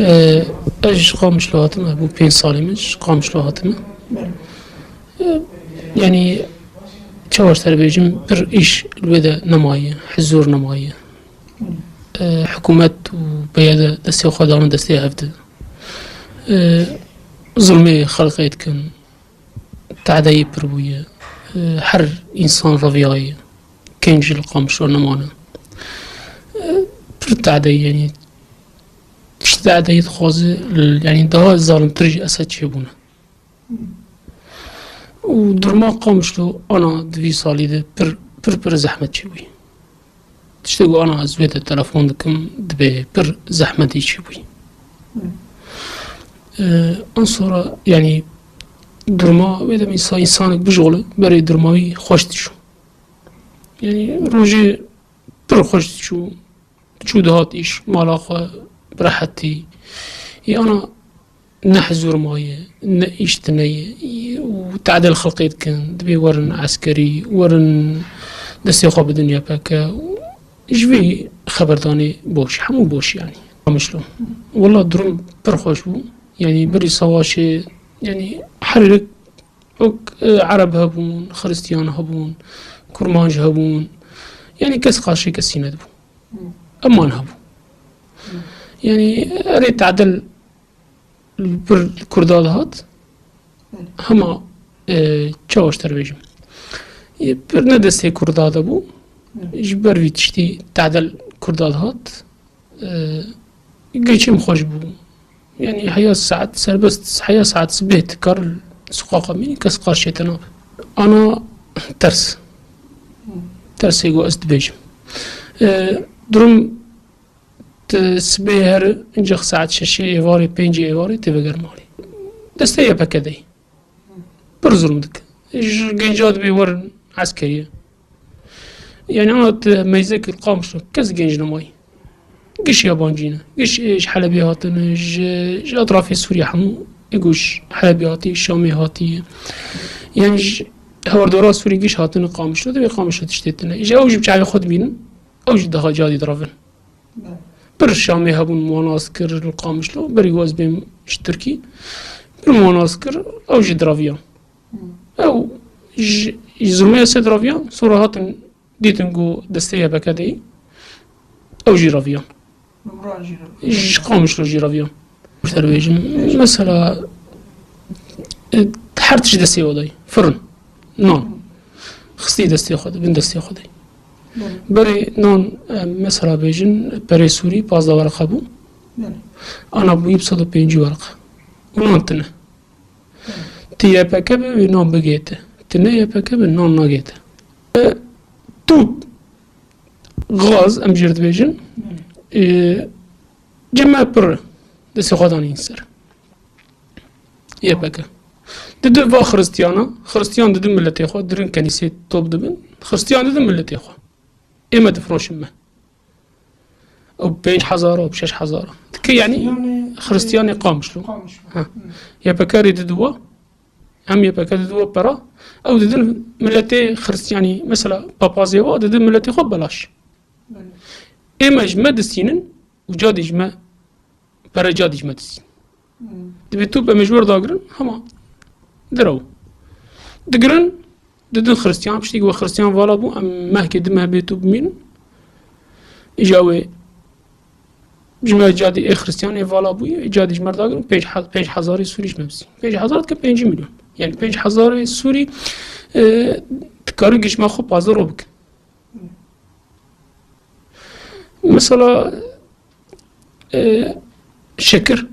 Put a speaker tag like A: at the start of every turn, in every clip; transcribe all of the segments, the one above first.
A: اج قام شلوهاتم ابو 5 سالي مش قام شلوهاتم يعني تشاوش تربيجم بر ايش الودا نمايه حزور نمايه حكومات وبيادة دستي وخدان دستي هفته ظلمي خلقيت كان تعدي بربوية حر إنسان رفيعي كان جل قام شو نمانا بر تعدي يعني تش تعدي تخوزي يعني ده الظالم ترجع أسد شبونه ودرما قام شلو أنا دوي صالي ده بر زحمة شوي تشتغل أنا أزويت التلفون دكم دبي بر زحمة دي شوي أنصر يعني درما وإذا إنسانك بجوله بري درماوي خوش تشو يعني روجي بر خوش تشو دهات إيش مالاخا براحتي أنا نحزور مايه نإيش تنية وتعدل خلقيت كان دبي ورن عسكري ورن دستي خواب الدنيا باكا جبي خبرداني بوش حمو بوش يعني مشلو والله درم برخوش بو يعني بري صواشي يعني حرك عرب هبون خريستيان هبون كرمانج هبون يعني كس قاشي كسينة بو أمان هبو يعني أريد تعدل الكرداد هات هما تشاوش تربيجم برنا دستي كرداد بو جبر في تشتي تعدل كرداد هات قيشم خوش بو يعني حياة ساعات سربست حياة ساعات سبيت كار سقاقة مني كس قاشي تناب أنا ترس يقو أستبيجم درم سبيهر انجخ ساعات ششي ايواري بينجي ايواري تبقر مالي دسته يبقى كدي برزرم دك جنجاد بيورن عسكرية يعني انا ميزك القامش كز جنج نماي قش يابانجينا قش ايش حلبي هاتن ايش اطراف سوريا حمو يقوش حلبي هاتي الشامي هاتي يعني هور دورا سوري قش هاتن قامش ده بيقامش تشتتنا ايش اوجب شعبي خد بينا اوجب دها جادي درافن بر الشامي هبون مناسكر القامش لو بري واز بين تركي بر مناسكر او جدرافيا او يزرمي سدرافيا صورة هاتن ديتنجو دستيها بكادي او جيرافيا قامش لو جيرافيا تربيجم مثلا حرتش دستي وداي فرن نون خستي دستي خد بن دستي خدي بري نون مثلا بيجن بري سوري 15 ورقة بو أنا بو يبصدو 5 ورقة ونون تنه تي بكب نون بقيته تنه بكب نون ناقيته توب غاز أمجرد بيجن جمع بر دسي خداني ينسر يبكى ددو با خريستيان ددو ملتي خو درن كنيسة توب دبن خريستيان ددو ملتي خو إما دفروش ما أو بين حزارة أو بشش حزارة كي يعني خريستياني قامش له يا بكاري ددوا هم يا بكاري ددوا برا أو ددن ملتي خريستياني مثلا بابازيوا ددن ملتي خو بلاش إما جمع دسينن وجاد جمع برا جاد جمع دسين دبي توب مجبور داقرن هما درو دقرن ددن خريستيان بشتي قوى خريستيان فالا بو ام مهكي دمها بيتو بمين اجاوي جمع جادي اي خريستيان اي فالا بو جادي جمر داقن 5 حزاري سوريش ممسي 5 حزارات ك 5 مليون يعني 5 حزاري سوري تكاري قش ما خو بازارو بك مثلا شكر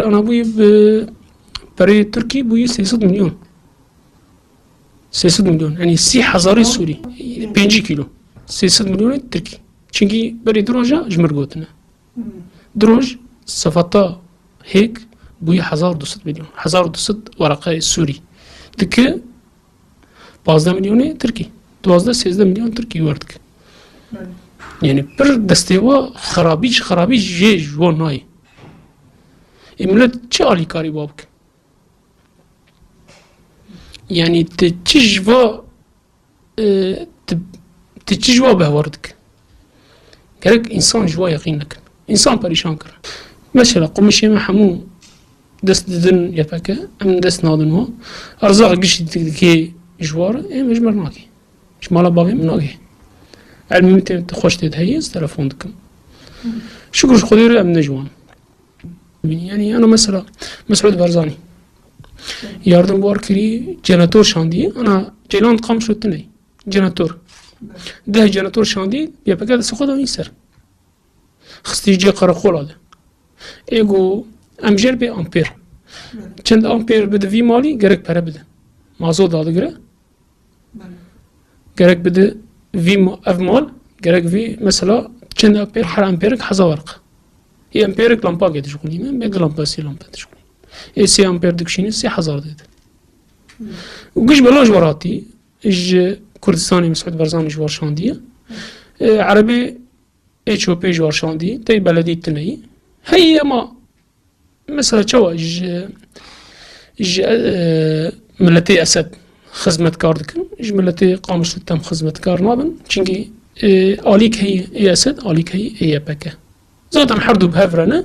A: انا بوي بري تركي بوي 600 مليون 600 مليون يعني 6,000 سوري 5 كيلو 600 مليون تركي چونكي بري دروجا جمر قوتنا دروج صفتا هيك بوي 1200 مليون 1200 ورقة سوري دك 15 مليون تركي 12 مليون تركي وردك يعني بر دستيوا خرابيج جي جوان ناي املت چه آلی کاری بابك يعني تجوا بهوردك كرك إنسان جوا يقينك انسان پریشان کرد مثلا قمشی ما همو دست ددن يبكى ام دست نادن هو ارزاق قش كي جوار مجمر ناكي مش مالا باغي مناكي علم انت خوش تهيز تلفون دكم شكر خدير ام نجوان يعني انا مثلا مسعود برزاني ياردم بوار كري جناتور شاندي انا جيلان قام شو تني جناتور ده جناتور شاندي يبكى دست خدا يسر خستي جي قرقول هذا ايجو امجر به امپیر چند امپیر بده وی مالی گرک پره بده مازود داده گره گرک بده وی اف مال گرک وی مثلا چند امپیر هر امپیرک 1000 ورق ای امپیرک لامپا گیدش کنی من به لامپا سی لامپا دش کنی ای سی امپیر دکشینی 3000 دید و گش بلاج وراتی اج کردستانی مسعود برزانی جوار شاندیه عربی اتیوپی جوار شاندی تی بلدی تنهی هي ما مثلا شو ملتي أسد خدمة كاردكن ملتي قامش تم خدمة كار نابن چنگي آليك هي أسد آليك هي بكة زادم حردو بهفرنا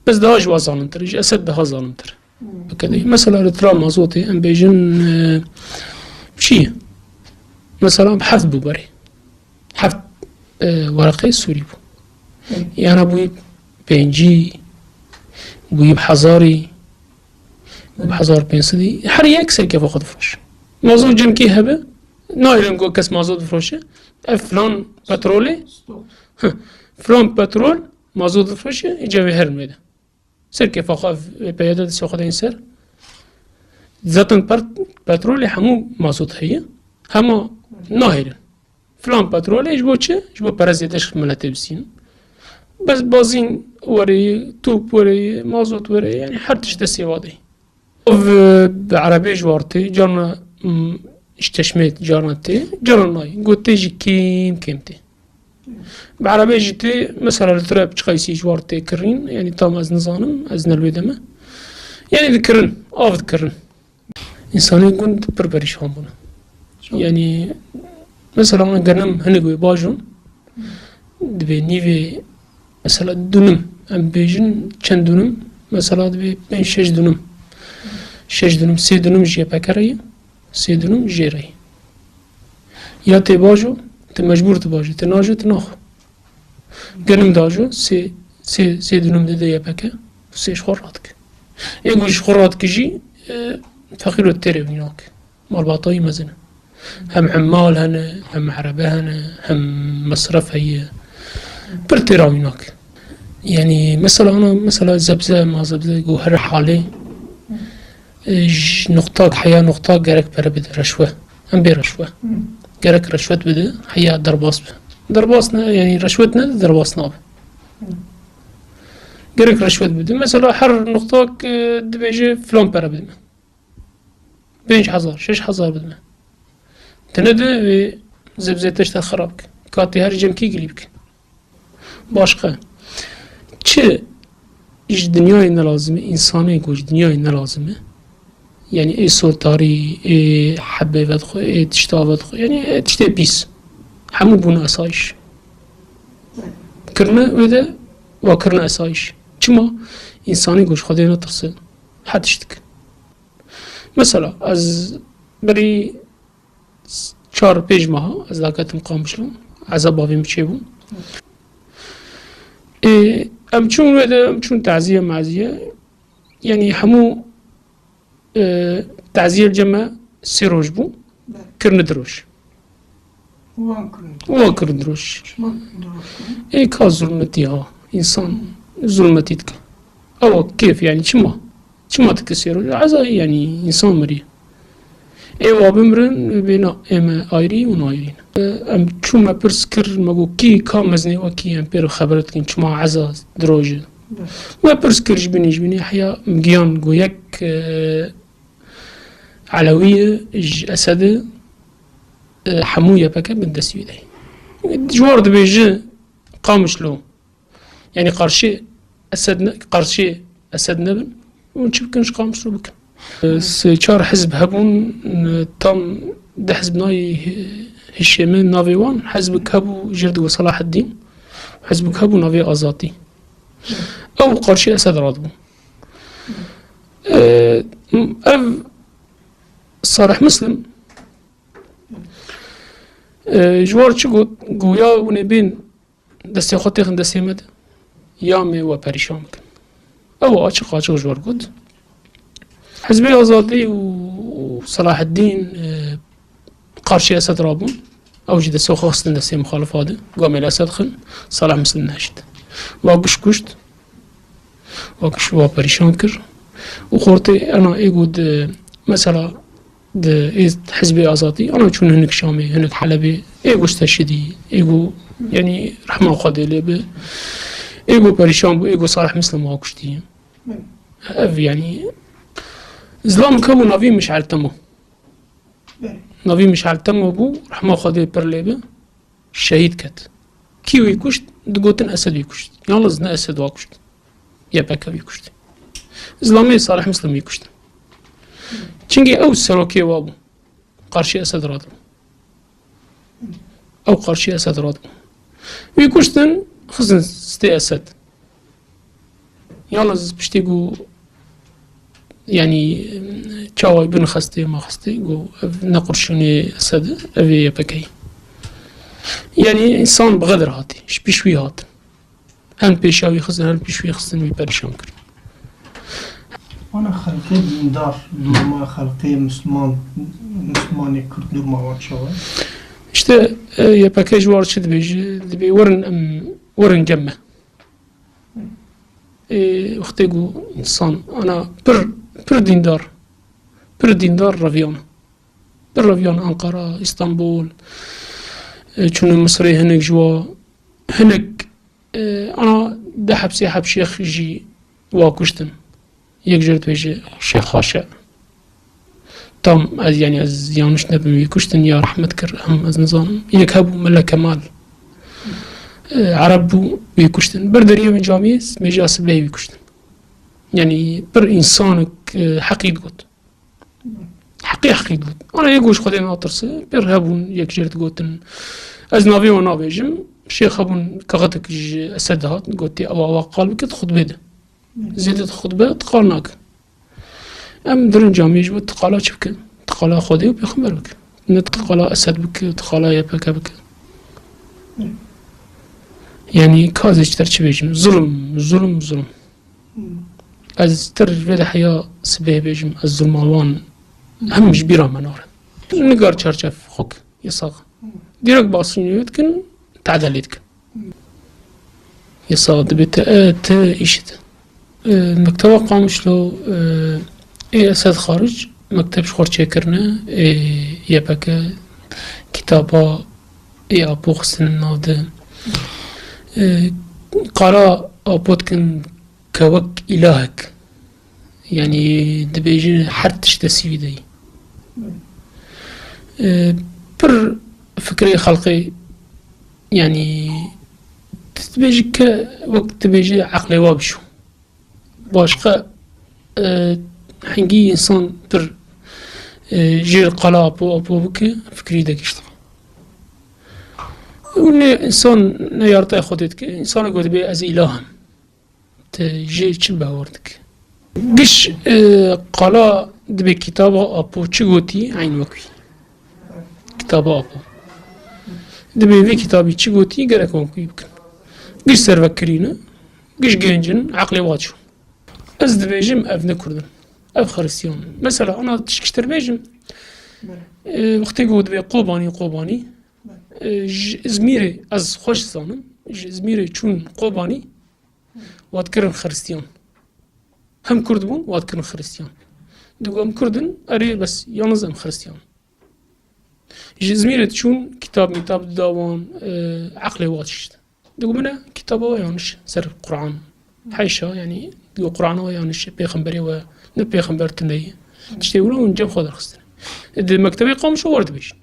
A: بس ده جوا ظالمتر أسد ده ظالمتر بكده مثلا رترا مازوتي ام بيجن شي مثلا بحث بوبري حفظ ورقي سوري بو يعني ابوي بينجي بويب حزاري بحزار بينسدي حري أكثر كيف أخذ فروش موضوع جنكي هبه نايلم جو كاس مازوت فروشه فلان بترولي فلان بترول مازوت فروشه يجي هرم ده سر كيف أخذ بيادة سأخذ إنسر ذاتن بترولي همو مازوت هي هما نايلم فلان بترولي يجبو چه يجبو برزيدش ملته بسين بس بازين وري توب وري مازوت وري يعني حرتش دسي واضي بعربي جوارتي جارنا اشتشميت جارنتي جارناي قلت تيجي كيمتي بعربي جيتي مثلا التراب تقيسي جوارتي كرين يعني طام از نظانم از نلويدمه يعني ذكرن ذكرن انساني كنت بربريش هامبونا يعني مثلا انا قرنم هنقوي باجون دبي نيفي مثلا دونم ام بيجن چند دونم مثلا دبي 5-6 دونم 6 دونم 3 دونم جي بكري 3 دونم جيري يا تي باجو تي مجبور تباجو تناجو تناخو قرنم داجو 3 دونم دي يا بكا 3 خوراتك يقول خوراتك جي فقير التري هناك مال باطاي مزنه هم عمال هنا هم عربة هنا هم مصرف هي برتيرا هناك يعني مثلا أنا مثلا زبزة ما زبزة جوهر حالي نقطة حياة نقطة جرك بربد رشوة هم برشوة جرك رشوة بده حياة درباس درباسنا يعني رشوتنا درباسنا جرك رشوة بده مثلا حر نقطة دبيجي فلان بربد 5000 6000 بدنا تنده زبزتش تخربك كاتي هر جمكي قليبك باشقه چه ايش دنياي نلازمه انساني كوش دنياي نلازمه يعني اي سلطاري اي حبه ودخو اي تشتا ودخو يعني تشتا بيس همو بونا اسايش كرنا وده وكرنا اسايش چما انساني كوش خدينا تخصل حدشتك مثلا از بري 4-5 ماه از لاکتم قام شلون عذاب بابیم چه بون ام چون تعزیه معزیه يعني همو تعزیه الجمع 3 روز بون کرن دروش وان کرن دروش اي كا ظلمتي ها انسان ظلمتي تك او كيف يعني شما تكسيرو عزا يعني انسان مري ايوا بمرن بينا اما ايري ونايرين ام چوما پرس کر مگو کی کامزنی و کی ام پر خبرت کن چما عزا دروج ما پرس کرج بني حيا مجيان گو یک علوية اسد حموية بك بندس يدي جوار دبيج قامش له يعني قرشي اسد نبن ونشوف كنش قامش له بكن سيشار حزب هبون تام ده حزب ناي هشيمين نافيوان حزبك هبو جرد وصلاح الدين حزبك هبو نافي آزاتي أو قرشي أسد رادبو أو صالح مسلم جوار چه گویا و نبین دستی خود تیخن دستی مده یا می و پریشان بکن او آچه قاچه جوار گود حزب آزادی و صلاح الدین قارشی اسد رابون او جده سو خواستن دستی مخالف هاده قامل اسد خل صلاح مسلم نهشت واقش کشت واقش و پریشان کر و خورتی انا ایگود مثلا حزب آزادي أنا شون هناك شامي هناك حلبي إيجو استشهدي إيجو يعني رحمة خدي لي إيجو بريشان بو إيجو صالح مسلم واقشتي يعني زلام كمو نافي مش على تمو نافي مش على تمو بو رحمة خدي برليبه الشهيد كت كيو يكشت دقوتن أسد يكشت يلا زنا أسد واقشت يبكى يكشت زلامي صالح مسلم يكشت چنگی او سلوکی وابو قارشی اسد رادم او قارشی اسد رادم وی کشتن خزن ستی اسد یالز پشتی گو يعني چاوی بن خستی ما خستی گو نقرشوني اسد اوی يبكي يعني انسان بغدر هاتي اش بيشوي هات هم بيشاوي خزن هم بيشوي خزن وي پریشان کرد
B: أنا خلقي ديندار ما خلقي مسلماني كرد ما شوي
A: İşte yapaka جوار شد دبي ورن جمة وقتی گو إنسان أنا بر ديندار رافيان أنقرة اسطنبول چون مصري هناك جوا هناك أنا ده حب شيخ جي واكشتن يكجرت بيجي شيخ خاشع تام از يعني از يانش نبي كشتن يا رحمة كر هم از نظام يكهبوا ملا كمال عرب بيكشتن بردريه من جاميس مجاس بلاي بيكشتن يعني بر إنسانك حقيد قد حقيد قد أنا يقولش خدين أطرس بر هبون يكجرت قوتن از نافي ونافيجم شيخ هبون كغتك أسدهات قوتي أو قال بك تخد بيده زيادة خطبة تقالناك أم درن جاميج بود تقالا چه بکن تقالا خودی و پیغمبر بکن نه تقالا اسد بکن تقالا یپک بکن يعني كازش تر چه بيجم ظلم از تر ویده حیا سبه بيجم از ظلم آوان همش بیرا مناره نگار چرچف خوک يساق ديرك باصينيوت كن تعدليت كن يساق دبيت ايشت المكتبة قامش له أسد خارج مكتب شخور چكرنا يبكى كتابا أبو خسن ناده قرا أبوت كن كوك إلهك يعني دبيجي حرتش تسيوي دي بر فكري خلقي يعني تبيجي كوقت تبيجي عقلي وابشو باشقا حنجي إنسان بر جير قلا أبو بك فكري داكشت وني إنسان نيارتا خودتك إنسان قد بي أز إلهام تجي چل باوردك قش قلا دبي كتابة أبو چگوتي عين وكوي كتابة أبو دبي في كتابي چگوتي قرأك وكوي بكن قش سرفكرينا قش جنجن عقلي واتشو از دبيجم اف نكردن اف خريستيان مثلا انا تشكشتر بيجم وقتی قود بي قوباني زميري از خوش زانم زميري چون قوباني واد کرن خريستيان هم کرد بون واد کرن خريستيان دوغم كردن اري بس يالنز ام خريستيان زميري چون كتاب داوان عقلي واتشت دوغم انا كتابه يانش سر القرآن حيشة يعني دو قرآن ويانش بيغمبري و نبيغمبر تني تشتي ولا ونجم خضر خستن المكتبي قام شو ورد بيش